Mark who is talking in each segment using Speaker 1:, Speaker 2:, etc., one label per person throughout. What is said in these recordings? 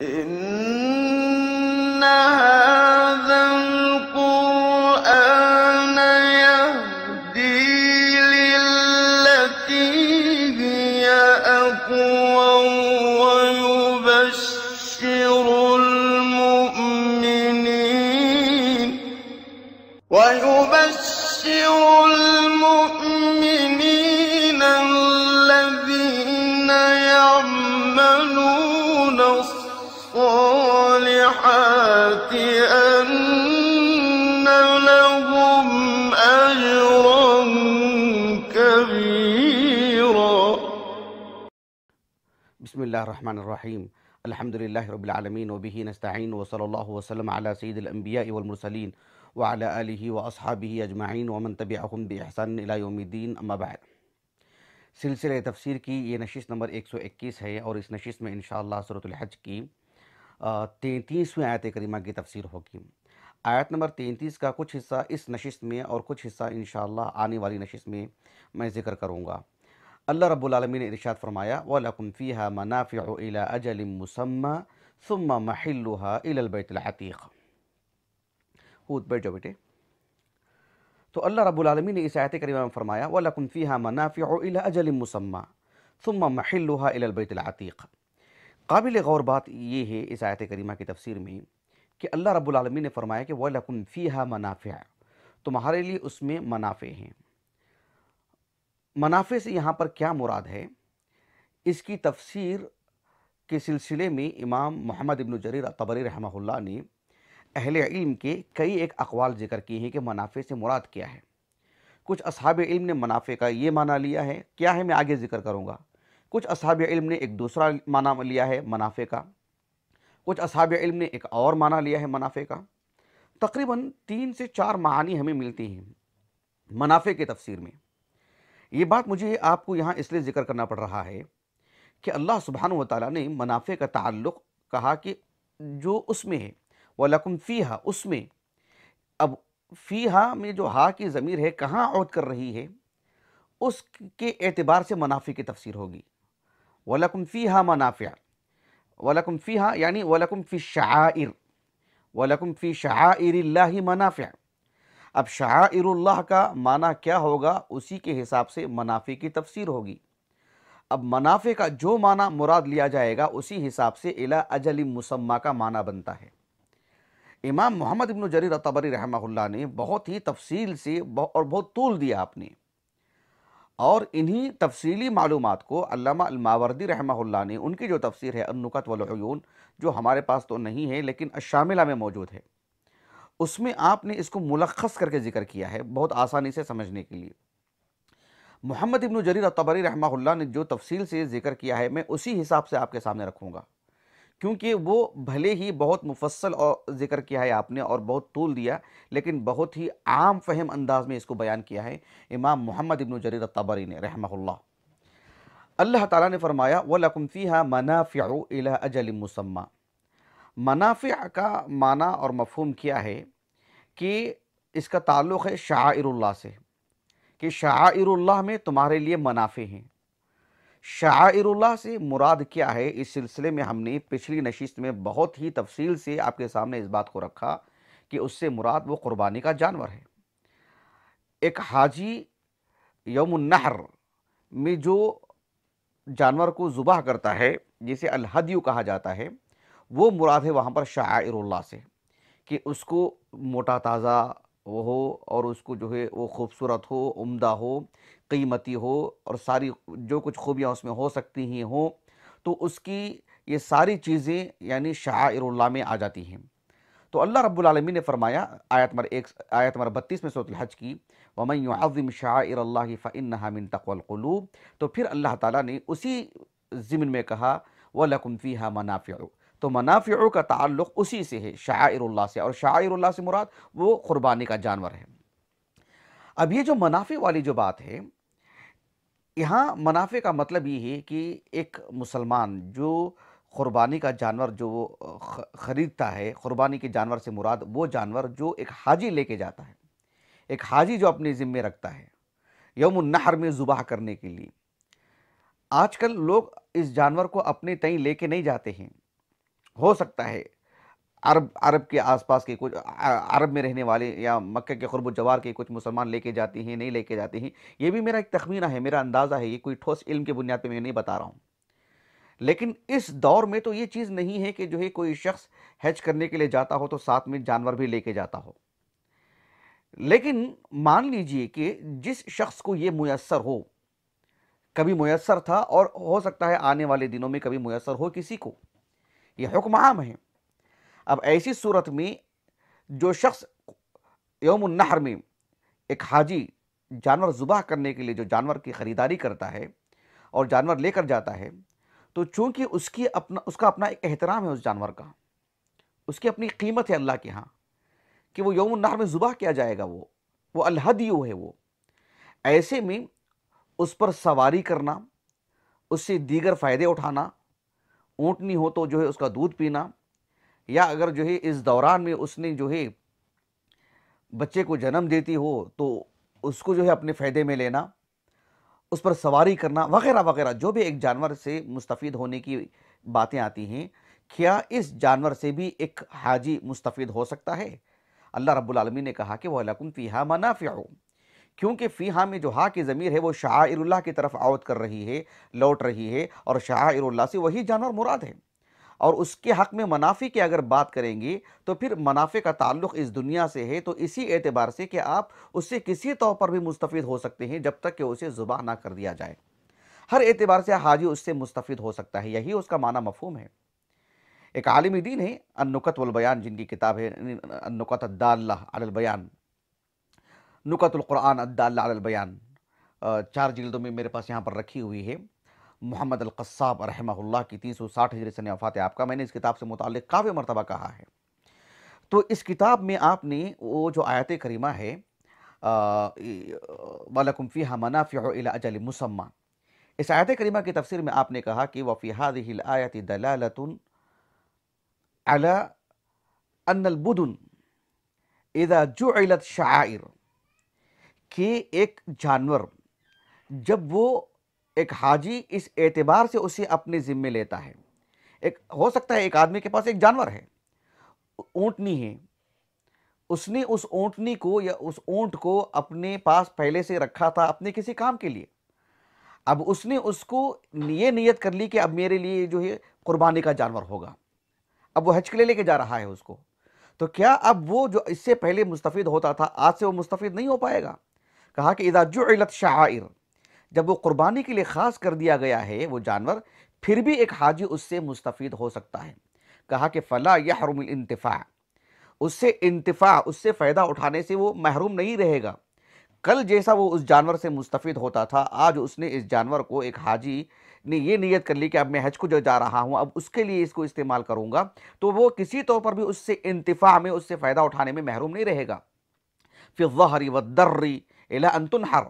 Speaker 1: إن هذا القرآن يهدي للتي هي أقوم ويبشر المؤمنين الذين يعملون الصالحات أن لهم أجرا كبيرا.
Speaker 2: بسم اللہ الرحمن الرحیم. الحمد للہ رب العالمین وبہ نستعین وصلی اللہ وسلم علی سید الانبیاء والمرسلین وعلی آلہ واصحابہ اجمعین ومن تبعہم بإحسان الی یوم الدین. اما بعد، سلسلہ تفسیر کی یہ نشست نمبر 121 ہے اور اس نشست میں انشاءاللہ سورۃ الحج کی 33ویں آیت کریمہ کی تفسیر ہوگی. آیت نمبر 33 کا کچھ حصہ اس نشست میں اور کچھ حصہ انشاءاللہ آنے والی نشست میں میں ذکر کروں گا. اللہ رب العالمین نے ارشاد فرمایا وَلَكُمْ فِيهَا مَنَافِعُ إِلَىٰ أَجَلٍ مُّسَمًّى ثُمَّ مَحِلُّهَا إِلَى الْبَيْتِ الْعَتِيقِ. خود بیٹھ جاؤ بیٹے. تو اللہ رب العالمین نے اس آیت کریمہ میں فرمایا وَلَكُمْ فِيهَا مَنَافِعُ إِلَىٰ أَجَلٍ مُّسَمًّى ثُمَّ مَحِلُّهَا إِلَى الْبَيْتِ الْعَتِيقِ. قابل غور بات یہ ہے اس آیت کریمہ کی تفسیر میں کہ اللہ رب العالمین نے فرمایا کہ وَلَكُمْ فِيهَا مَنَافِعُ، تمہارے لیے اس میں منافع ہیں. منافع سے یہاں پر کیا مراد ہے؟ اس کی تفسیر کے سلسلے میں امام محمد ابن جریر الطبری رحمہ اللہ نے اہل علم کے کئی ایک اقوال ذکر کیے ہیں کہ منافع سے مراد کیا ہے. کچھ اصحاب علم نے منافع کا یہ معنی لیا ہے، کیا ہے میں آگے ذکر کروں گا. کچھ اصحاب علم نے ایک دوسرا معنی لیا ہے منافع کا. کچھ اصحاب علم نے ایک اور معنی لیا ہے منافع کا. تقریباً 3 سے 4 معانی ہمیں ملتی ہیں منافع کی تفسیر میں. یہ بات مجھے آپ کو یہاں اس لیے ذکر کرنا پڑ رہا ہے کہ اللہ سبحانہ وتعالیٰ نے منافع کا تعلق کہا کہ جو اس میں ہے وَلَكُمْ فِيهَا، اس میں. اب فیہا میں جو ہا کی ضمیر ہے کہاں عود کر رہی ہے، اس کے اعتبار سے منافع کی تفسیر ہوگی. وَلَكُمْ فِيهَا منافع، وَلَكُمْ فِيهَا یعنی وَلَكُمْ فِي الشَّعَائِرِ، وَلَكُمْ فِي شَعَائِرِ اللَّهِ منافع. اب شعائر اللہ کا معنی کیا ہوگا، اسی کے حساب سے منافع کی تفسیر ہوگی. اب منافع کا جو معنی مراد لیا جائے گا اسی حساب سے الی اجل مسمى کا معنی بنتا ہے. امام محمد ابن جریر الطبری رحمہ اللہ نے بہت ہی تفصیل سے اور بہت طول دیا آپ نے، اور انہی تفصیلی معلومات کو علامہ الماوردی رحمہ اللہ نے ان کی جو تفسیر ہے النکت والعیون، جو ہمارے پاس تو نہیں ہے لیکن الشاملہ میں موجود ہے، اس میں آپ نے اس کو ملخص کر کے ذکر کیا ہے بہت آسانی سے سمجھنے کے لیے. محمد ابن جریر الطبری رحمہ اللہ نے جو تفصیل سے ذکر کیا ہے میں اسی حساب سے آپ کے سامنے رکھوں گا، کیونکہ وہ بھلے ہی بہت مفصل اور ذکر کیا ہے آپ نے اور بہت طول دیا، لیکن بہت ہی عام فہم انداز میں اس کو بیان کیا ہے امام محمد ابن جریر الطبری نے رحمہ اللہ. اللہ تعالیٰ نے فرمایا وَلَكُمْ فِيهَا مَنَافِعُ إِلَىٰ أَجَلٍ مُّسَمًّى. منافع کا معنی اور مفہوم کیا ہے کہ اس کا تعلق ہے شعائر اللہ سے، کہ شعائر اللہ میں تمہارے لیے منافع ہیں. شعائر اللہ سے مراد کیا ہے، اس سلسلے میں ہم نے پچھلی نشست میں بہت ہی تفصیل سے آپ کے سامنے اس بات کو رکھا کہ اس سے مراد وہ قربانی کا جانور ہے. ایک حاجی یوم النحر میں جو جانور کو ذبح کرتا ہے جسے الہدیو کہا جاتا ہے، وہ مراد ہے وہاں پر شعائر اللہ سے، کہ اس کو موٹا تازہ وہ ہو اور اس کو جو ہے وہ خوبصورت ہو، عمدہ ہو، قیمتی ہو، اور ساری جو کچھ خوبیاں اس میں ہو سکتی ہیں ہوں، تو اس کی یہ ساری چیزیں یعنی شعائر اللہ میں آ جاتی ہیں. تو اللہ رب العالمین نے فرمایا آیت نمبر 32 میں سورۃ الحج کی وَمَن يُعَظِّمْ شَعَائِرَ اللَّهِ فَإِنَّهَا مِن تَقْوَى الْقُلُوبِ. تو پھر اللہ تعالیٰ نے اسی ضمن میں کہا وَلَكُمْ فِيهَا مَنَافِعُ. تو منافع کا تعلق اسی سے ہے، شعائر اللہ سے، اور شعائر اللہ سے مراد وہ قربانی کا جانور ہے. اب یہ جو منافع والی جو بات ہے، یہاں منافع کا مطلب یہ ہے کہ ایک مسلمان جو قربانی کا جانور جو وہ خریدتا ہے، قربانی کے جانور سے مراد وہ جانور جو ایک حاجی لے کے جاتا ہے، ایک حاجی جو اپنے ذمے رکھتا ہے یوم النحر میں ذبح کرنے کے لیے. آج کل لوگ اس جانور کو اپنے تئیں لے کے نہیں جاتے ہیں، ہو سکتا ہے عرب کے آس پاس کے کچھ عرب میں رہنے والے یا مکہ کے قرب و جوار کے کچھ مسلمان لے کے جاتے ہیں، نہیں لے کے جاتے ہیں، یہ بھی میرا ایک تخمینہ ہے، میرا اندازہ ہے، یہ کوئی ٹھوس علم کے بنیاد پہ میں نہیں بتا رہا ہوں۔ لیکن اس دور میں تو یہ چیز نہیں ہے کہ جو ہے کوئی شخص حج کرنے کے لیے جاتا ہو تو ساتھ میں جانور بھی لے کے جاتا ہو۔ لیکن مان لیجئے کہ جس شخص کو یہ میسر ہو، کبھی میسر تھا اور ہو سکتا ہے آنے والے دنوں میں کبھی میسر ہو کسی کو، یہ حکم عام ہے۔ اب ایسی صورت میں جو شخص یوم النحر میں ایک حاجی جانور ذبح کرنے کے لیے جو جانور کی خریداری کرتا ہے اور جانور لے کر جاتا ہے، تو چونکہ اس کا اپنا ایک احترام ہے اس جانور کا، اس کی اپنی قیمت ہے اللہ کے ہاں کہ وہ یوم النحر میں ذبح کیا جائے گا، وہ الہدیو ہے، وہ ایسے میں اس پر سواری کرنا، اس سے دیگر فائدے اٹھانا، اونٹنی ہو تو جو ہے اس کا دودھ پینا، یا اگر جو ہے اس دوران میں اس نے جو ہے بچے کو جنم دیتی ہو تو اس کو جو ہے اپنے فائدے میں لینا، اس پر سواری کرنا وغیرہ وغیرہ، جو بھی ایک جانور سے مستفید ہونے کی باتیں آتی ہیں، کیا اس جانور سے بھی ایک حاجی مستفید ہو سکتا ہے؟ اللہ رب العالمین نے کہا کہ وَلَكُمْ فِيهَا مَنَافِعُ، کیونکہ فیہا میں جو ہا کی ضمیر ہے وہ شعائر اللہ کی طرف عود کر رہی ہے، لوٹ رہی ہے، اور شعائر اللہ سے وہی جانور مراد ہے، اور اس کے حق میں منافع کی اگر بات کریں گے تو پھر منافع کا تعلق اس دنیا سے ہے، تو اسی اعتبار سے کہ آپ اس سے کسی طور پر بھی مستفید ہو سکتے ہیں جب تک کہ اسے ذبح نہ کر دیا جائے۔ ہر اعتبار سے حاجی اس سے مستفید ہو سکتا ہے، یہی اس کا معنی مفہوم ہے۔ ایک عالم دین ہے النکت والبیان، جن کی کتاب ہے النکت الدالہ علی البیان، نکت القرآن الدالہ علی البیان، 4 جلدوں میں میرے پاس یہاں پر رکھی ہوئی ہے، محمد القصاب رحمہ اللہ کی 360 ہجری سنہ وفات آپ کا۔ میں نے اس کتاب سے متعلق کافی مرتبہ کہا ہے۔ تو اس کتاب میں آپ نے وہ جو آیت کریمہ ہے وَلَكُمْ فِيهَا مَنَافِعُ إِلَىٰ أَجَلٍ مُّسَمًّى، اس آیت کریمہ کی تفسیر میں آپ نے کہا کہ وَفِي هَذِهِ الْآيَةِ دَلَالَةٌ عَلَىٰ أَنَّ الْبُدُنَ إِذَا جُعِلَتْ شَعَائِرَ، کہ ایک جانور جب وہ ایک حاجی اس اعتبار سے اسے اپنے ذمے لیتا ہے، ایک ہو سکتا ہے ایک آدمی کے پاس ایک جانور ہے، اونٹنی ہے، اس نے اس اونٹنی کو یا اس اونٹ کو اپنے پاس پہلے سے رکھا تھا اپنے کسی کام کے لیے، اب اس نے اس کو یہ نیت کر لی کہ اب میرے لیے جو ہے قربانی کا جانور ہوگا، اب وہ حج کے لیے لے کے جا رہا ہے اس کو، تو کیا اب وہ جو اس سے پہلے مستفید ہوتا تھا آج سے وہ مستفید نہیں ہو پائے گا؟ کہا کہ اذا جعلت شعائر، جب وہ قربانی کے لیے خاص کر دیا گیا ہے وہ جانور، پھر بھی ایک حاجی اس سے مستفید ہو سکتا ہے۔ کہا کہ فلا یحرم الانتفاع، اس سے انتفاع، اس سے فائدہ اٹھانے سے وہ محروم نہیں رہے گا۔ کل جیسا وہ اس جانور سے مستفید ہوتا تھا، آج اس نے اس جانور کو، ایک حاجی نے یہ نیت کر لی کہ اب میں حج کو جو جا رہا ہوں اب اس کے لیے اس کو استعمال کروں گا، تو وہ کسی طور پر بھی اس سے انتفاع میں، اس سے فائدہ اٹھانے میں محروم نہیں رہے گا۔ فی الظہر والدر الی ان تنحر،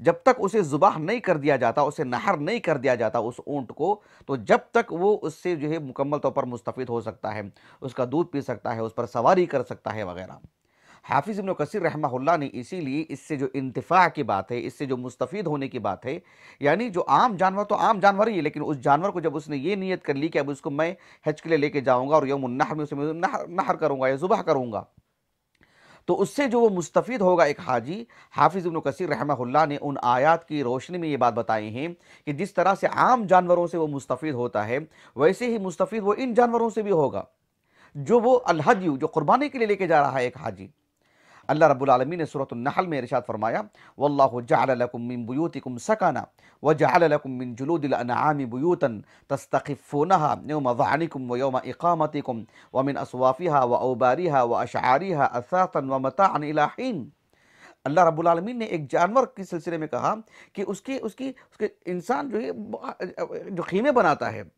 Speaker 2: جب تک اسے ذبح نہیں کر دیا جاتا، اسے نحر نہیں کر دیا جاتا اس اونٹ کو، تو جب تک وہ اس سے جو ہے مکمل طور پر مستفید ہو سکتا ہے، اس کا دودھ پی سکتا ہے، اس پر سواری کر سکتا ہے وغیرہ۔ حافظ ابن کثیر رحمہ اللہ نے اسی لیے اس سے جو انتفاع کی بات ہے، اس سے جو مستفید ہونے کی بات ہے، یعنی جو عام جانور تو عام جانور ہی ہے، لیکن اس جانور کو جب اس نے یہ نیت کر لی کہ اب اس کو میں حج کے لیے لے کے جاؤں گا اور یوم النحر میں اسے میں نحر کروں گا یا ذبح کروں گا، تو اس سے جو وہ مستفید ہوگا ایک حاجی، حافظ ابن کثیر رحمہ اللہ نے ان آیات کی روشنی میں یہ بات بتائی ہیں کہ جس طرح سے عام جانوروں سے وہ مستفید ہوتا ہے، ویسے ہی مستفید وہ ان جانوروں سے بھی ہوگا جو وہ الہدی، جو قربانی کے لیے لے کے جا رہا ہے ایک حاجی۔ اللہ رب العالمین نے سورۃ النحل میں ارشاد فرمایا واللہ جعل لکم من بیوتکم سکنا وجعل لکم من جلود الانعام بیوتا تستخفونها یوم ظعنکم ویوم اقامتکم ومن اصوافها واوبارها واشعارها اثاثا ومتاعا الى حین۔ اللہ رب العالمین نے ایک جانور کے سلسلے میں کہا کہ اس کے انسان جو ہے جو خیمے بناتا ہے،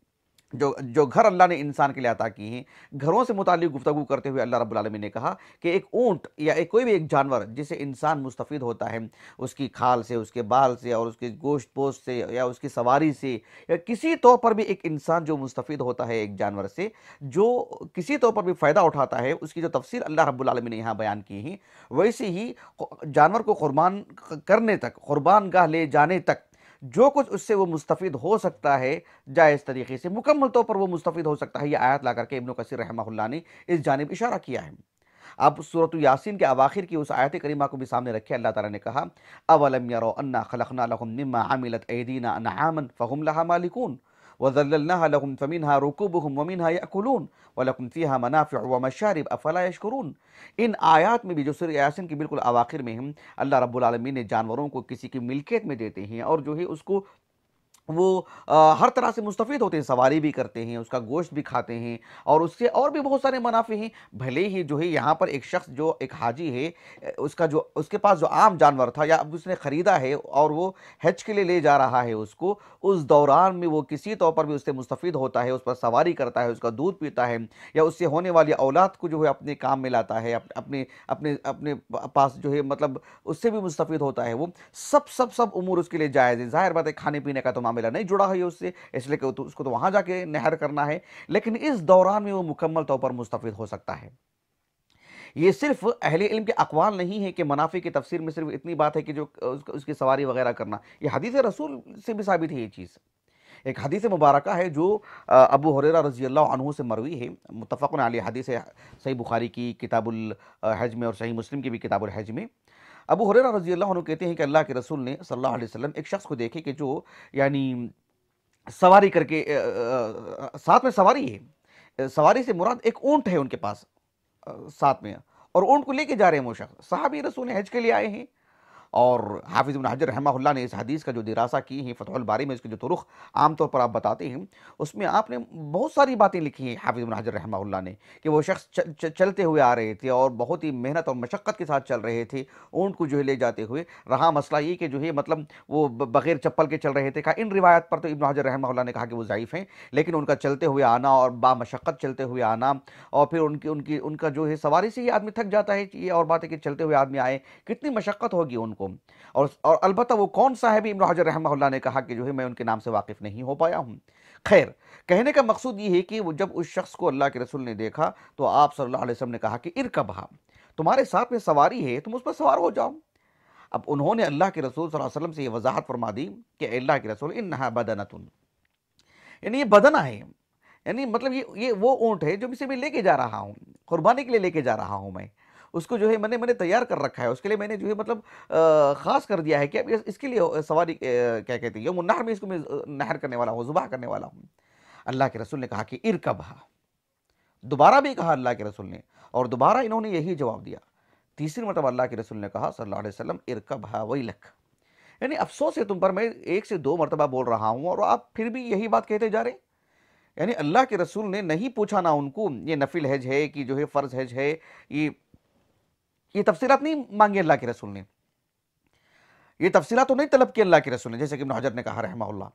Speaker 2: جو گھر اللہ نے انسان کے لیے عطا کی ہیں، گھروں سے متعلق گفتگو کرتے ہوئے اللہ رب العالمین نے کہا کہ ایک اونٹ یا کوئی بھی ایک جانور جسے انسان مستفید ہوتا ہے، اس کی کھال سے، اس کے بال سے اور اس کے گوشت پوست سے یا اس کی سواری سے، یا کسی طور پر بھی ایک انسان جو مستفید ہوتا ہے ایک جانور سے، جو کسی طور پر بھی فائدہ اٹھاتا ہے، اس کی جو تفسیر اللہ رب العالمین نے یہاں بیان کی ہیں، ویسے ہی جانور کو قربان کرنے تک، قربان گاہ لے جانے تک جو کچھ اس سے وہ مستفید ہو سکتا ہے جائز طریقے سے، مکمل طور پر وہ مستفید ہو سکتا ہے، یہ آیت لا کر کے ابن کثیر رحمہ اللہ نے اس جانب اشارہ کیا ہے۔ اب سورۃ یاسین کے اواخر کی اس آیت کریمہ کو بھی سامنے رکھے، اللہ تعالیٰ نے کہا اولم یروا انا خلقنا لهم مما عملت ایدینا انعاما فهم لها مالکون وذللناها لهم فمنها ركوبهم ومنها يأكلون ولكم فيها منافع ومشارب افلا يشكرون۔ ان آیات میں بھی جو سورہ یاسین کی بالکل اواخر میں ہم اللہ رب العالمین نے جانوروں کو کسی کی ملکیت میں دیتے ہیں اور جو ہے اس کو وہ ہر طرح سے مستفید ہوتے ہیں، سواری بھی کرتے ہیں، اس کا گوشت بھی کھاتے ہیں اور اس سے اور بھی بہت سارے منافع ہیں۔ بھلے ہی جو ہے یہاں پر ایک شخص جو ایک حاجی ہے، اس کے پاس جو عام جانور تھا یا اب اس نے خریدا ہے اور وہ حج کے لیے لے جا رہا ہے اس کو، اس دوران میں وہ کسی طور پر بھی اس سے مستفید ہوتا ہے، اس پر سواری کرتا ہے، اس کا دودھ پیتا ہے یا اس سے ہونے والی اولاد کو جو ہے اپنے کام میں لاتا ہے، اپنے پاس جو ہے مطلب اس سے بھی مستفید ہوتا ہے، وہ سب امور اس کے لیے جائز ہے۔ ظاہر بات ہے کھانے پینے کا تو معاملہ نہیں جڑا ہے اس سے، اس لیے کہ اس کو تو وہاں جا کے نہر کرنا ہے، لیکن اس دوران میں وہ مکمل طور پر مستفید ہو سکتا ہے۔ یہ صرف اہل علم کے اقوال نہیں ہے کہ منافع کی تفسیر میں صرف اتنی بات ہے کہ جو اس کی سواری وغیرہ کرنا، یہ حدیث رسول سے بھی ثابت ہے یہ چیز۔ ایک حدیث مبارکہ ہے جو ابو ہریرہ رضی اللہ عنہ سے مروی ہے، متفق علیہ حدیث ہے، صحیح بخاری کی کتاب الحج میں اور صحیح مسلم کی بھی کتاب الحج میں۔ ابو ہریرہ رضی اللہ عنہ کہتے ہیں کہ اللہ کے رسول نے صلی اللہ علیہ وسلم ایک شخص کو دیکھے کہ جو یعنی سواری کر کے ساتھ میں سواری ہے، سواری سے مراد ایک اونٹ ہے ان کے پاس ساتھ میں، اور اونٹ کو لے کے جا رہے ہیں وہ شخص، صحابی رسول حج کے لیے آئے ہیں۔ اور حافظ ابن حجر رحمہ اللہ نے اس حدیث کا جو دراسہ کی ہے فتح الباری میں، اس کے جو طرق عام طور پر آپ بتاتے ہیں، اس میں آپ نے بہت ساری باتیں لکھی ہیں حافظ ابن حجر رحمہ اللہ نے، کہ وہ شخص چلتے ہوئے آ رہے تھے اور بہت ہی محنت اور مشقت کے ساتھ چل رہے تھے اونٹ کو جو ہے لے جاتے ہوئے۔ رہا مسئلہ یہ کہ جو ہے مطلب وہ بغیر چپل کے چل رہے تھے، ان روایت پر تو ابن حجر رحمہ اللہ نے کہا کہ وہ ضعیف ہیں، لیکن ان کا چلتے ہوئے آنا اور با مشقت چلتے ہوئے آنا، اور پھر ان کا جو ہے سواری سے ہی آدمی تھک جاتا ہے، یہ اور بات ہے کہ چلتے ہوئے آدمی آئے کتنی مشقت ہوگی ان کو، اور البتہ وہ کون سا ہے بھی ابن حجر رحمہ اللہ نے کہا کہ جو ہے میں ان کے نام سے واقف نہیں ہو پایا ہوں۔ خیر، کہنے کا مقصود یہ ہے کہ وہ جب اس شخص کو اللہ کے رسول نے دیکھا تو آپ صلی اللہ علیہ وسلم نے کہا کہ ارکبھا، تمہارے ساتھ میں سواری ہے، تم اس پر سوار ہو جاؤ۔ اب انہوں نے اللہ کے رسول صلی اللہ علیہ وسلم سے یہ وضاحت فرما دی کہ اے اللہ کے رسول انہا بدنتن، یعنی یہ بدنہ ہے، یعنی مطلب یہ وہ اونٹ ہے جو میں لے کے جا رہا ہوں، قربانی کے لیے لے کے جا رہا ہوں، میں اس کو جو ہے میں نے تیار کر رکھا ہے، اس کے لیے میں نے جو ہے مطلب خاص کر دیا ہے کہ اب اس کے لیے سواری کیا کہتے ہیں یوم النحر میں اس کو میں نحر کرنے والا ہوں، ذبح کرنے والا ہوں۔ اللہ کے رسول نے کہا کہ ارکبھا، دوبارہ بھی کہا اللہ کے رسول نے، اور دوبارہ انہوں نے یہی جواب دیا۔ تیسری مرتبہ اللہ کے رسول نے کہا صلی اللہ علیہ وسلم ارکبھا ویلک، یعنی افسوس ہے تم پر، میں 1 سے 2 مرتبہ بول رہا ہوں اور آپ پھر بھی یہی بات کہتے جا رہے ہیں۔ یعنی اللہ کے رسول نے نہیں پوچھا نہ ان کو یہ نفل حج ہے کہ جو ہے فرض حج ہے، یہ تفصیلات نہیں مانگی اللہ کے رسول نے، یہ تفصیلات تو نہیں طلب کی اللہ کے رسول نے، جیسے کہ ابن حجر نے کہا رحمہ اللہ۔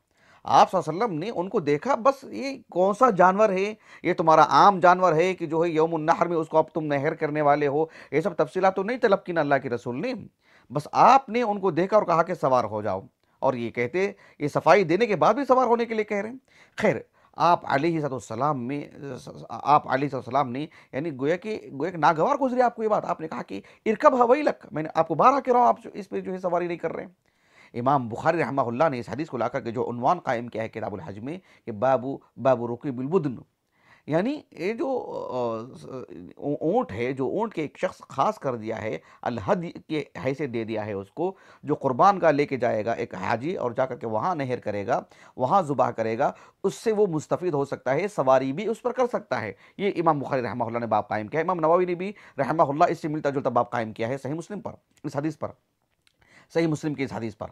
Speaker 2: آپ صلی اللہ علیہ وسلم نے ان کو دیکھا، بس یہ کون سا جانور ہے، یہ تمہارا عام جانور ہے کہ جو ہے یوم النحر میں اس کو اب تم نہر کرنے والے ہو، یہ سب تفصیلات تو نہیں طلب کی نا اللہ کے رسول نے، بس آپ نے ان کو دیکھا اور کہا کہ سوار ہو جاؤ، اور یہ کہتے یہ صفائی دینے کے بعد بھی سوار ہونے کے لیے کہہ رہے ہیں۔ خیر، آپ علیہ السلام نے یعنی گویا کہ ناگوار گزری آپ کو یہ بات، آپ نے کہا کہ ارکبھا ویلک، میں نے آپ کو بارہ کہہ رہا ہوں، آپ اس پہ جو ہے سواری نہیں کر رہے ہیں۔ امام بخاری رحمہ اللہ نے اس حدیث کو لا کر کے جو عنوان قائم کیا ہے کتاب الحج میں کہ باب رکوب البدن، یعنی یہ جو اونٹ ہے، جو اونٹ کے ایک شخص خاص کر دیا ہے، الحد کے حیثیت دے دیا ہے اس کو، جو قربان گاہ لے کے جائے گا ایک حاجی اور جا کر کے وہاں نہر کرے گا، وہاں ذبح کرے گا، اس سے وہ مستفید ہو سکتا ہے، سواری بھی اس پر کر سکتا ہے۔ یہ امام بخاری رحمہ اللہ نے باب قائم کیا ہے۔ امام نووی نے بھی رحمہ اللہ اس سے ملتا جلتا باب قائم کیا ہے صحیح مسلم پر، اس حدیث پر، صحیح مسلم کی اس حدیث پر۔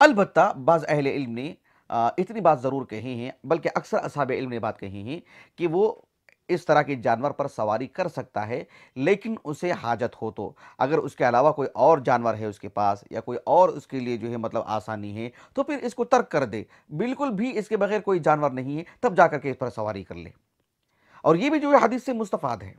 Speaker 2: البتہ بعض اہل علم نے اتنی بات ضرور کہی ہیں، بلکہ اکثر اصحاب علم نے بات کہی ہیں کہ وہ اس طرح کے جانور پر سواری کر سکتا ہے، لیکن اسے حاجت ہو تو، اگر اس کے علاوہ کوئی اور جانور ہے اس کے پاس یا کوئی اور اس کے لیے جو ہے مطلب آسانی ہے تو پھر اس کو ترک کر دے، بالکل بھی اس کے بغیر کوئی جانور نہیں ہے تب جا کر کے اس پر سواری کر لے، اور یہ بھی جو ہے حدیث سے مستفاد ہے۔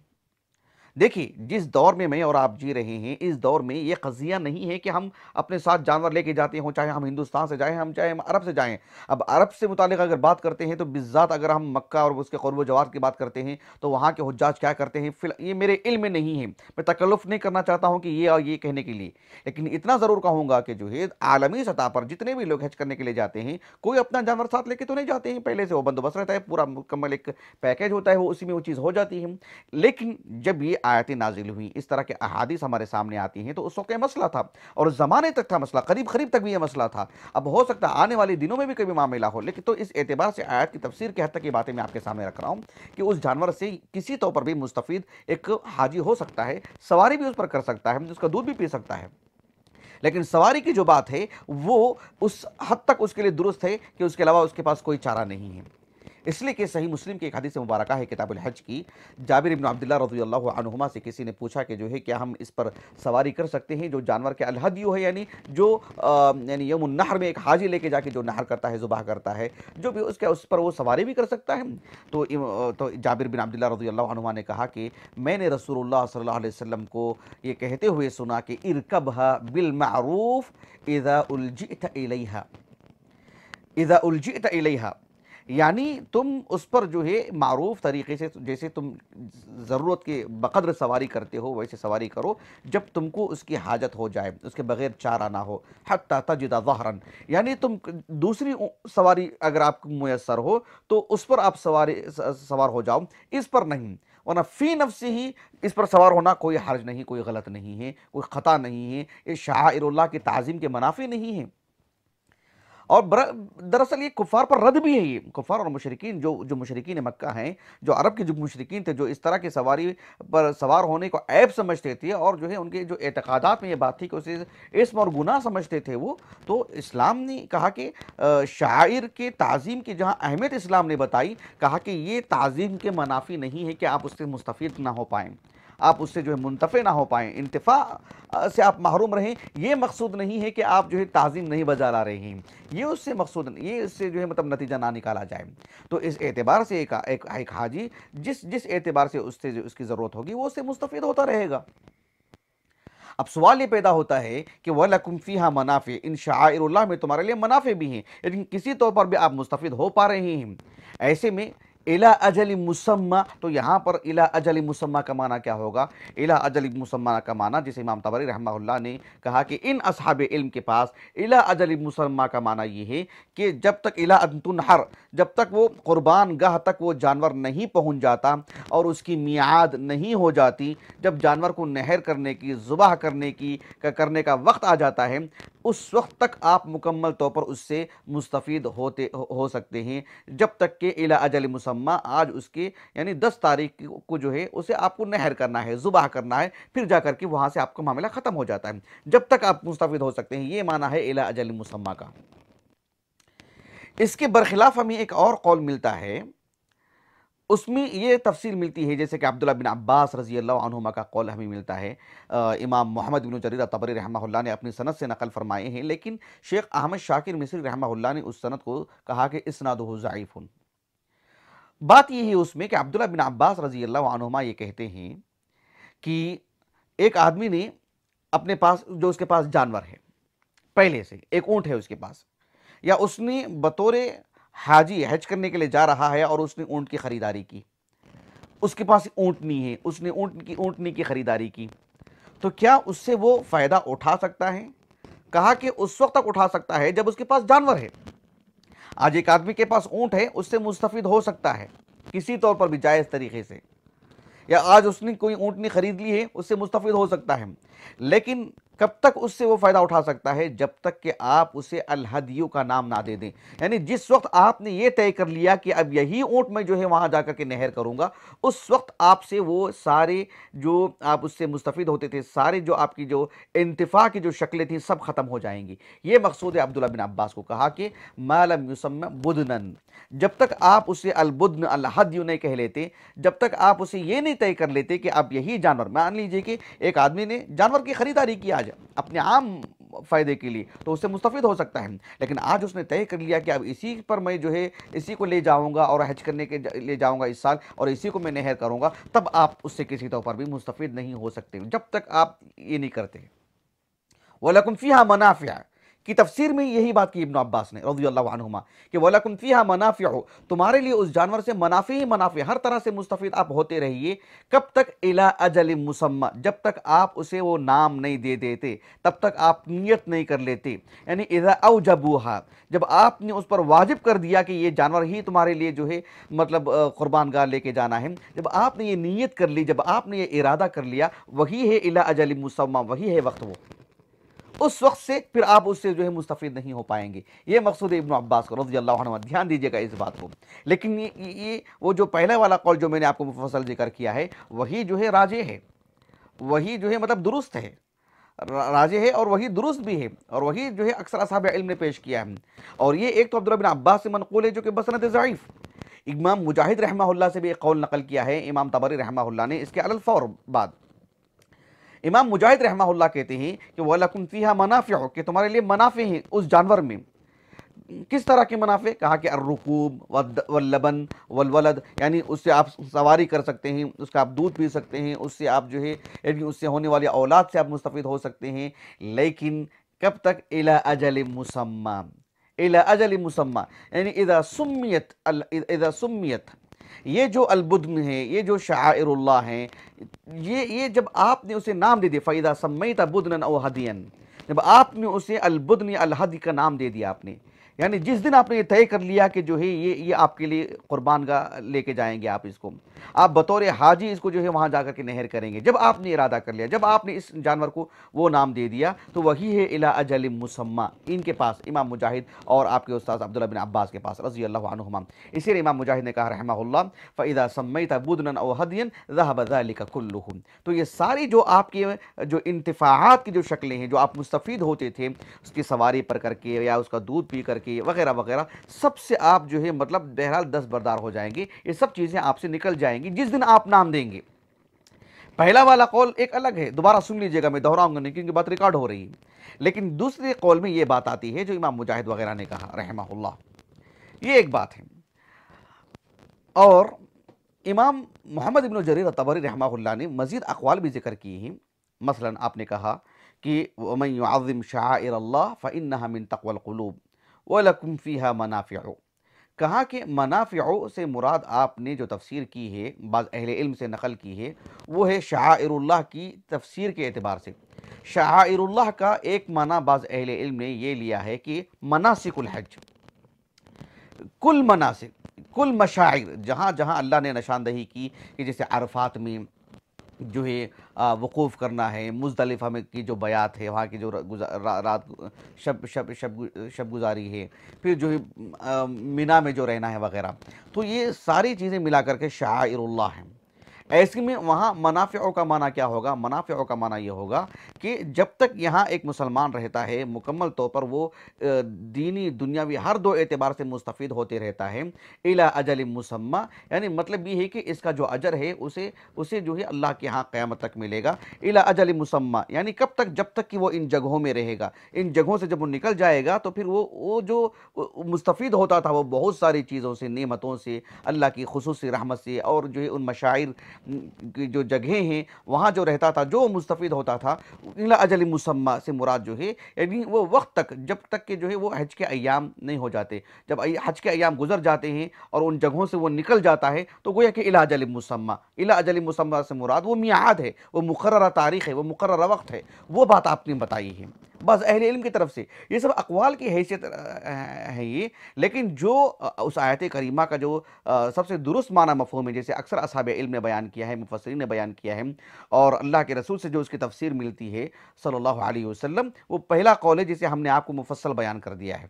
Speaker 2: دیکھیے جس دور میں میں اور آپ جی رہے ہیں اس دور میں یہ قضیہ نہیں ہے کہ ہم اپنے ساتھ جانور لے کے جاتے ہوں، چاہے ہم ہندوستان سے جائیں چاہے ہم عرب سے جائیں۔ اب عرب سے متعلق اگر بات کرتے ہیں تو بالذات اگر ہم مکہ اور اس کے قرب و جوار کی بات کرتے ہیں تو وہاں کے حجاج کیا کرتے ہیں، یہ میرے علم میں نہیں ہے، میں تکلف نہیں کرنا چاہتا ہوں کہ یہ اور یہ کہنے کے لیے، لیکن اتنا ضرور کہوں گا کہ جو ہے عالمی سطح پر جتنے بھی لوگ حج کرنے کے لیے جاتے ہیں کوئی اپنا جانور ساتھ لے کے تو نہیں جاتے ہیں، پہلے سے وہ بندوبست رہتا ہے، پورا مکمل ایک پیکیج ہوتا ہے، وہ اسی میں وہ چیز ہو جاتی ہے۔ لیکن جب یہ آیتیں نازل ہوئیں، اس طرح کے احادیث ہمارے سامنے آتی ہیں تو اس وقت یہ مسئلہ تھا اور زمانے تک تھا مسئلہ، قریب تک بھی یہ مسئلہ تھا۔ اب ہو سکتا ہے آنے والے دنوں میں بھی کبھی معاملہ ہو، لیکن تو اس اعتبار سے آیت کی تفسیر کے حد تک یہ باتیں میں آپ کے سامنے رکھ رہا ہوں کہ اس جانور سے کسی طور پر بھی مستفید ایک حاجی ہو سکتا ہے، سواری بھی اس پر کر سکتا ہے، اس کا دودھ بھی پی سکتا ہے، لیکن سواری کی جو بات ہے وہ اس حد تک اس کے لیے درست ہے کہ اس کے علاوہ اس کے پاس کوئی چارہ نہیں ہے۔ اس لیے کہ صحیح مسلم کی ایک حدیث مبارکہ ہے کتاب الحج کی، جابر بن عبداللہ رضی اللہ عنہما سے کسی نے پوچھا کہ جو ہے کیا ہم اس پر سواری کر سکتے ہیں، جو جانور کے الہدیو ہے، یعنی جو یعنی یوم النحر میں ایک حاجی لے کے جا کے جو نحر کرتا ہے، ذبح کرتا ہے، جو بھی اس پر وہ سواری بھی کر سکتا ہے۔ تو جابر بن عبداللہ رضی اللہ عنہما نے کہا کہ میں نے رسول اللہ صلی اللہ علیہ وسلم کو یہ کہتے ہوئے سنا کہ ارکبھا بالمعروف اذا الجئت الیہا، اذا الجئت الیہا، یعنی تم اس پر جو ہے معروف طریقے سے، جیسے تم ضرورت کے بقدر سواری کرتے ہو ویسے سواری کرو، جب تم کو اس کی حاجت ہو جائے، اس کے بغیر چارہ نہ ہو، حتی تجد ظہرا، یعنی تم دوسری سواری اگر آپ کو میسر ہو تو اس پر آپ سوار ہو جاؤ، اس پر نہیں، ورنہ فی نفسی ہی اس پر سوار ہونا کوئی حرج نہیں، کوئی غلط نہیں ہے، کوئی خطا نہیں ہے، یہ شعائر اللہ کی تعظیم کے منافی نہیں ہے۔ اور دراصل یہ کفار پر رد بھی ہے، یہ کفار اور مشرکین جو مشرکین مکہ ہیں، جو عرب کے جو مشرکین تھے، جو اس طرح کی سواری پر سوار ہونے کو عیب سمجھتے تھے اور جو ہے ان کے جو اعتقادات میں یہ بات تھی کہ اسے اسم اور گناہ سمجھتے تھے وہ، تو اسلام نے کہا کہ شاعر کے تعظیم کی جہاں اہمیت اسلام نے بتائی، کہا کہ یہ تعظیم کے منافی نہیں ہے کہ آپ اس سے مستفید نہ ہو پائیں، آپ اس سے جو ہے منتفع نہ ہو پائیں، انتفاع سے آپ محروم رہیں، یہ مقصود نہیں ہے کہ آپ جو ہے تعظیم نہیں بجا لا رہے ہیں، یہ اس سے مقصود نہیں، یہ اس سے جو ہے مطلب نتیجہ نہ نکالا جائے۔ تو اس اعتبار سے ایک حاجی جس اعتبار سے اس کی ضرورت ہوگی وہ اس سے مستفید ہوتا رہے گا۔ اب سوال یہ پیدا ہوتا ہے کہ وَلَكُمْ فِيهَا مَنَافِعُ، ان شعائر اللہ میں تمہارے لیے منافع بھی ہیں، لیکن کسی طور پر بھی آپ مستفید ہو پا رہے ہیں۔ ایسے میں اِلَىٰ اَجَلٍ مُّسَمَّى، تو یہاں پر اِلَىٰ اَجَلٍ مُّسَمَّى کا معنی کیا ہوگا؟ اِلَىٰ اَجَلٍ مُّسَمَّى کا معنی جسے امام طبری رحمہ اللہ نے کہا کہ ان اصحاب علم کے پاس اِلَىٰ اَجَلٍ مُّسَمَّى کا معنی یہ ہے کہ جب تک اِلَىٰ أَن تُنْحَرَ، جب تک وہ قربان گاہ تک وہ جانور نہیں پہنچ جاتا اور اس کی میعاد نہیں ہو جاتی، جب جانور کو نحر کرنے کی، ذبح کرنے کا وقت آ جاتا ہے، اس وقت تک آپ مکمل طور پر اس سے مستفید ہو سکتے ہیں، جب تک کہ اِلَىٰ اَجَلٍ مُّسَمَّى، آج اس کے یعنی 10 تاریخ کو جو ہے اسے آپ کو نحر کرنا ہے، ذبح کرنا ہے، پھر جا کر کے وہاں سے آپ کا معاملہ ختم ہو جاتا ہے، جب تک آپ مستفید ہو سکتے ہیں، یہ معنی ہے اِلَىٰ اَجَلٍ مُّسَمَّى کا۔ اس کے برخلاف ہمیں ایک اور قول ملتا ہے، اس میں یہ تفصیل ملتی ہے، جیسے کہ عبداللہ بن عباس رضی اللہ عنہما کا قول ہمیں ملتا ہے، امام محمد بن جریر طبری رحمہ اللہ نے اپنی سند سے نقل فرمائے ہیں، لیکن شیخ احمد شاکر مصری رحمہ اللہ نے اس سند کو کہا کہ اسنادہ ضعیف۔ بات یہ ہے اس میں کہ عبداللہ بن عباس رضی اللہ عنہما یہ کہتے ہیں کہ ایک آدمی نے اپنے پاس، جو اس کے پاس جانور ہے پہلے سے، ایک اونٹ ہے اس کے پاس، یا اس نے بطور حاجی حج کرنے کے لیے جا رہا ہے اور اس نے اونٹ کی خریداری کی، اس کے پاس اونٹنی ہے، اس نے اونٹنی کی خریداری کی، تو کیا اس سے وہ فائدہ اٹھا سکتا ہے؟ کہا کہ اس وقت تک اٹھا سکتا ہے جب اس کے پاس جانور ہے۔ آج ایک آدمی کے پاس اونٹ ہے، اس سے مستفید ہو سکتا ہے کسی طور پر بھی جائز طریقے سے، یا آج اس نے کوئی اونٹنی خرید لی ہے، اس سے مستفید ہو سکتا ہے، لیکن کب تک اس سے وہ فائدہ اٹھا سکتا ہے؟ جب تک کہ آپ اسے الہدیو کا نام نہ دے دیں، یعنی جس وقت آپ نے یہ طے کر لیا کہ اب یہی اونٹ میں جو ہے وہاں جا کر کے نہر کروں گا، اس وقت آپ سے وہ سارے جو آپ اس سے مستفید ہوتے تھے، سارے جو آپ کی جو انتفاع کی جو شکلیں تھیں سب ختم ہو جائیں گی۔ یہ مقصود ہے عبداللہ بن عباس کو کہا کہ ما لم یسمى بدنن، جب تک آپ اسے البدن الہدیو نہیں کہہ لیتے، جب تک آپ اسے یہ نہیں طے کر لیتے کہ اب یہی جانور، مان لیجئے کہ ایک آدمی نے جانور کی خریداری کی آج اپنے عام فائدے کے لیے تو اس سے مستفید ہو سکتا ہے، لیکن آج اس نے طے کر لیا کہ اب اسی پر میں جو ہے اسی کو لے جاؤں گا اور حج کرنے کے لے جاؤں گا اس سال، اور اسی کو میں نہر کروں گا، تب آپ اس سے کسی طور پر بھی مستفید نہیں ہو سکتے جب تک آپ یہ نہیں کرتے۔ وَلَكُمْ فِيهَا مَنَافِعُ کی تفسیر میں یہی بات کی ابن عباس نے رضی اللہ عنہما کہ وَلَكُمْ فِيهَا مَنَافِعُ، تمہارے لیے اس جانور سے منافع ہی منافع، ہر طرح سے مستفید آپ ہوتے رہیے، کب تک؟ اِلَىٰ أَجَلٍ مُّسَمًّى، جب تک آپ اسے وہ نام نہیں دے دیتے، تب تک آپ نیت نہیں کر لیتے، یعنی اِذَا أَوْجَبُوهَا، جب آپ نے اس پر واجب کر دیا کہ یہ جانور ہی تمہارے لیے جو ہے مطلب قربان گاہ لے کے جانا ہے، جب آپ نے یہ نیت کر لی، جب آپ نے یہ ارادہ کر لیا، وہی ہے اِلَىٰ أَجَلٍ مُّسَمًّى، وہی ہے وقت وہ، اس وقت سے پھر آپ اس سے جو ہے مستفید نہیں ہو پائیں گے۔ یہ مقصود ہے ابن عباس کو رضی اللہ عنہ، دھیان دیجئے گا اس بات کو۔ لیکن یہ وہ جو پہلا والا قول جو میں نے آپ کو مفصل ذکر کیا ہے، وہی جو ہے راجح ہے، وہی جو ہے مطلب درست ہے، راجح ہے اور وہی درست بھی ہے، اور وہی جو ہے اکثر اصحاب علم نے پیش کیا ہے، اور یہ ایک تو عبداللہ بن عباس سے منقول ہے جو کہ بسند ضعیف۔ امام مجاہد رحمہ اللہ سے بھی ایک قول نقل کیا ہے امام طبری رحمہ اللہ نے اس کے علی الفور بعد۔ امام مجاہد رحمہ اللہ کہتے ہیں کہ وَلَكُمْ فِيهَا مَنَافِعُ، کہ تمہارے لیے منافع ہیں اس جانور میں۔ کس طرح کے منافع؟ کہا کہ الرکوب واللبن والولد، یعنی اس سے آپ سواری کر سکتے ہیں، اس کا آپ دودھ پی سکتے ہیں، اس سے آپ جو ہے یعنی اس سے ہونے والی اولاد سے آپ مستفید ہو سکتے ہیں، لیکن کب تک؟ اِلَىٰ أَجَلٍ مُّسَمًّى، اِلَىٰ أَجَلٍ مُّسَمًّى، یعنی اذا سمیت، یہ جو البدن ہے، یہ جو شعائر اللہ ہیں، یہ جب آپ نے اسے نام دے دیا، فَإِذَا سَمَّيْتَ بُدْنًا أَوْ هَدْيًا، جب آپ نے اسے البدن یا الہدی کا نام دے دیا آپ نے، یعنی جس دن آپ نے یہ طے کر لیا کہ جو ہے یہ آپ کے لیے قربان گاہ لے کے جائیں گے، آپ اس کو، آپ بطور حاجی اس کو جو ہے وہاں جا کر کے نہر کریں گے، جب آپ نے ارادہ کر لیا، جب آپ نے اس جانور کو وہ نام دے دیا، تو وہی ہے اِلَىٰ أَجَلٍ مُّسَمًّى، ان کے پاس، امام مجاہد اور آپ کے استاذ عبداللہ بن عباس کے پاس رضی اللہ عنہما۔ اسی لیے امام مجاہد نے کہا رحمہ اللہ فَإِذَا سَمَّيْتَ بُدْنًا أَوْ هَدْيًا ذَهَبَ ذَلِكَ كُلُّهُ، تو یہ ساری جو آپ کے جو انتفاعات کی جو شکلیں ہیں، جو آپ مستفید ہوتے تھے اس کی سواری پر کر کے یا اس کا دودھ پی کر کے وغیرہ وغیرہ، سب سے آپ جو ہے مطلب بہرحال دستبردار ہو جائیں گے، یہ سب چیزیں آپ سے نکل جائیں گی جس دن آپ نام دیں گے۔ پہلا والا قول ایک الگ ہے، دوبارہ سن لیجئے گا، میں دہراؤں گا نہیں کیونکہ بات ریکارڈ ہو رہی ہے، لیکن دوسرے قول میں یہ بات آتی ہے جو امام مجاہد وغیرہ نے کہا رحمہ اللہ، یہ ایک بات ہے۔ اور امام محمد ابن جریر طبری رحمہ اللہ نے مزید اقوال بھی ذکر کی ہیں، مثلا آپ نے کہا کہ وَمَن يُعَظِّمْ شَعَائِرَ اللَّهِ فَإِنَّهَا مِن تَقْوَى الْقُلُوبِ وَلَكُمْ فِيهَا مَنَافِعُ، کہا کہ منافع سے مراد آپ نے جو تفسیر کی ہے، بعض اہل علم سے نقل کی ہے، وہ ہے شعائر اللہ کی تفسیر کے اعتبار سے۔ شعائر اللہ کا ایک معنی بعض اہل علم نے یہ لیا ہے کہ مناسک الحج، کل مناسک، کل مشاعر، جہاں جہاں اللہ نے نشاندہی کی کہ جیسے عرفات میں جو ہے وقوف کرنا ہے، مزدلفہ میں کی جو بیات ہے، وہاں کی جو رات شب گزاری ہے، پھر جو ہے مینا میں جو رہنا ہے وغیرہ، تو یہ ساری چیزیں ملا کر کے شعائر اللہ ہیں۔ ایسے میں وہاں منافع کا معنی کیا ہوگا؟ منافع کا معنی یہ ہوگا کہ جب تک یہاں ایک مسلمان رہتا ہے مکمل طور پر وہ دینی دنیاوی ہر دو اعتبار سے مستفید ہوتے رہتا ہے، اِلَىٰ أَجَلٍ مُّسَمًّى، یعنی مطلب یہ ہے کہ اس کا جو اجر ہے اسے جو ہے اللہ کے ہاں قیامت تک ملے گا، اِلَىٰ أَجَلٍ مُّسَمًّى، یعنی کب تک؟ جب تک کہ وہ ان جگہوں میں رہے گا، ان جگہوں سے جب وہ نکل جائے گا تو پھر وہ جو مستفید ہوتا تھا وہ بہت ساری چیزوں سے، نعمتوں سے، اللہ کی خصوصی رحمت سے، اور جو ہے ان مشاعر کی جو جگہیں ہیں وہاں جو رہتا تھا، جو مستفید ہوتا تھا، اِلَىٰ أَجَلٍ مُّسَمًّى سے مراد جو ہے یعنی وہ وقت تک، جب تک کہ جو ہے وہ حج کے ایام نہیں ہو جاتے، جب حج کے ایام گزر جاتے ہیں اور ان جگہوں سے وہ نکل جاتا ہے تو گویا کہ اِلَىٰ أَجَلٍ مُّسَمًّى، اِلَىٰ أَجَلٍ مُّسَمًّى سے مراد وہ میعاد ہے، وہ مقررہ تاریخ ہے، وہ مقررہ وقت ہے، وہ بات آپ نے بتائی ہے بعض اہل علم کی طرف سے۔ یہ سب اقوال کی حیثیت ہے یہ، لیکن جو اس آیت کریمہ کا جو سب سے درست معنی مفہوم ہے، جیسے اکثر اصحاب علم نے بیان کیا ہے، مفسرین نے بیان کیا ہے، اور اللہ کے رسول سے جو اس کی تفسیر ملتی ہے صلی اللہ علیہ وسلم، وہ پہلا قول ہے جسے ہم نے آپ کو مفصل بیان کر دیا ہے۔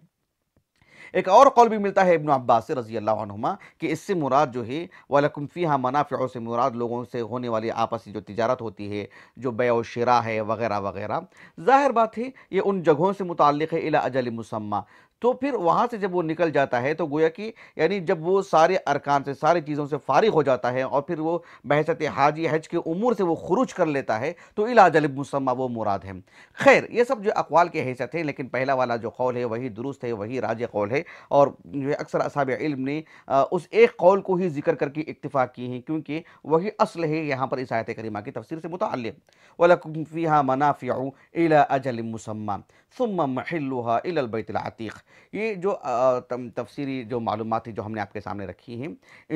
Speaker 2: ایک اور قول بھی ملتا ہے ابن عباس سے رضی اللہ عنہما کہ اس سے مراد جو ہے وَلَكُمْ فِيهَا مَنَافِعُ سے مراد لوگوں سے ہونے والی آپسی جو تجارت ہوتی ہے، جو بیع و شراء ہے وغیرہ وغیرہ، ظاہر بات ہے یہ ان جگہوں سے متعلق ہے اِلَىٰ أَجَلٍ مُّسَمًّى، تو پھر وہاں سے جب وہ نکل جاتا ہے تو گویا کہ یعنی جب وہ سارے ارکان سے ساری چیزوں سے فارغ ہو جاتا ہے اور پھر وہ بحیثیت حاجی حج کے امور سے وہ خروج کر لیتا ہے تو الی اجل مسمى وہ مراد ہے۔ خیر یہ سب جو اقوال کی حیثیت ہے، لیکن پہلا والا جو قول ہے وہی درست ہے، وہی راجح قول ہے، اور جو ہے اکثر اصحاب علم نے اس ایک قول کو ہی ذکر کر کے اکتفا کی ہیں، کیونکہ وہی اصل ہے یہاں پر اس آیت کریمہ کی تفسیر سے متعلق۔ وَلَكُمْ فِيهَا مَنَافِعُ إِلَى أَجَلٍ مُّسَمًّى ثُمَّ مَحِلُّهَا إِلَى الْبَيْتِ الْعَتِيقِ۔ یہ جو تفسیری جو معلومات ہیں جو ہم نے آپ کے سامنے رکھی ہیں،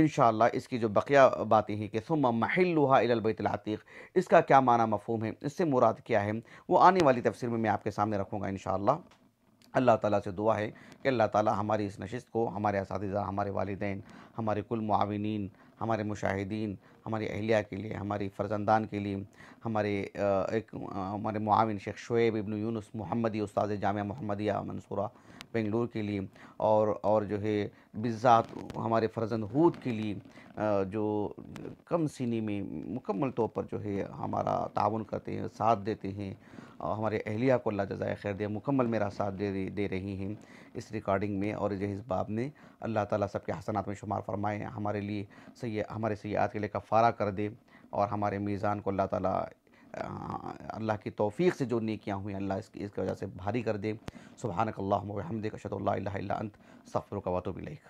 Speaker 2: انشاءاللہ اس کی جو بقیہ باتیں ہیں کہ ثُمَّ مَحِلُّهَا إِلَى الْبَيْتِ الْعَتِيقِ، اس کا کیا معنی مفہوم ہے، اس سے مراد کیا ہے، وہ آنے والی تفسیر میں آپ کے سامنے رکھوں گا انشاءاللہ۔ اللہ تعالیٰ سے دعا ہے کہ اللہ تعالیٰ ہماری اس نشست کو ہمارے اساتذہ، ہمارے والدین، ہمارے کل معاونین، ہمارے مشاہدین، ہماری اہلیہ کے لیے، ہماری فرزندان کے لیے، ہمارے معاون شیخ شعیب ابن یونس محمدی استاد جامعہ محمدیہ منصورہ بنگلور کے لیے، اور جو ہے بالذات ہمارے فرزند ہود کے لیے جو کم سینی میں مکمل طور پر جو ہے ہمارا تعاون کرتے ہیں، ساتھ دیتے ہیں، ہمارے اہلیہ کو اللہ جزائے خیر دے، مکمل میرا ساتھ دے رہی ہیں اس ریکارڈنگ میں اور اس باب میں۔ اللہ تعالیٰ سب کے حسنات میں شمار فرمائے، ہمارے لیے ہمارے سیئات کے لیے کفارہ کر دے، اور ہمارے میزان کو اللہ تعالیٰ اللہ کی توفیق سے جو نیکیاں ہوئیں اللہ اس کی وجہ سے بھاری کر دے۔ سبحانک اللہم و بحمدک، اشہد ان لا الہ الا انت، استغفرک و اتوب الیک۔